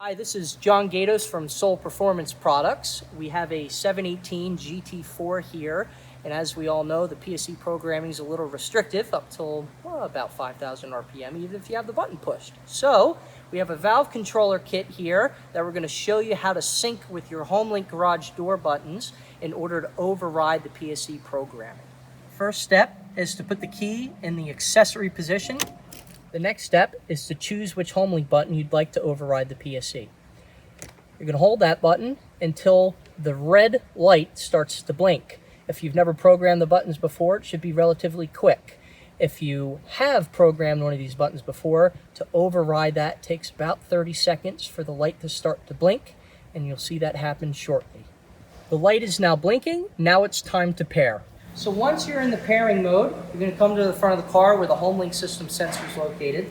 Hi, this is John Gatos from Soul Performance Products. We have a 718 GT4 here, and as we all know, the PSE programming is a little restrictive up till about 5,000 RPM, even if you have the button pushed. So we have a valve controller kit here that we're going to show you how to sync with your HomeLink garage door buttons in order to override the PSE programming. First step is to put the key in the accessory position. The next step is to choose which HomeLink button you'd like to override the PSE. You're going to hold that button until the red light starts to blink. If you've never programmed the buttons before, it should be relatively quick. If you have programmed one of these buttons before, to override that takes about 30 seconds for the light to start to blink, and you'll see that happen shortly. The light is now blinking. Now it's time to pair. So once you're in the pairing mode, you're going to come to the front of the car where the HomeLink system sensor is located,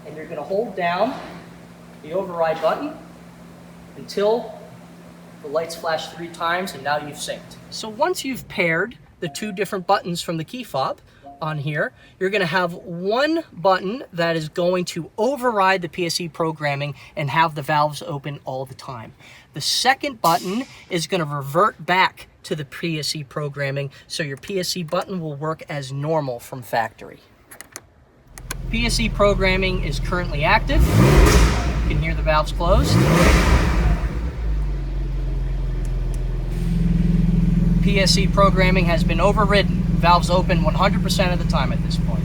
and you're going to hold down the override button until the lights flash 3 times, and now you've synced. So once you've paired the 2 different buttons from the key fob on here, you're going to have one button that is going to override the PSE programming and have the valves open all the time. The second button is going to revert back to the PSE programming, so your PSE button will work as normal from factory. PSE programming is currently active. You can hear the valves closed. PSE programming has been overridden. Valves open 100% of the time at this point.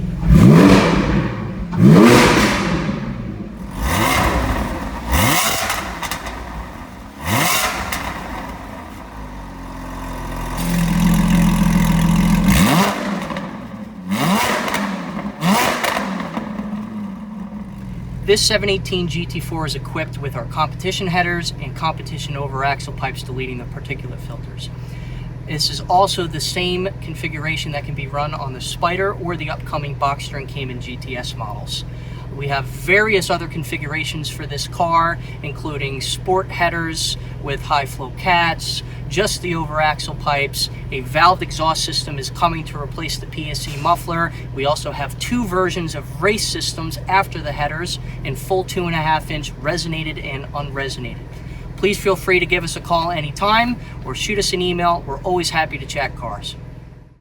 This 718 GT4 is equipped with our competition headers and competition over axle pipes deleting the particulate filters. This is also the same configuration that can be run on the Spyder or the upcoming Boxster and Cayman GTS models. We have various other configurations for this car, including sport headers with high flow cats, just the over axle pipes. A valved exhaust system is coming to replace the PSE muffler. We also have 2 versions of race systems after the headers in full 2.5-inch resonated and unresonated. Please feel free to give us a call anytime or shoot us an email. We're always happy to chat cars.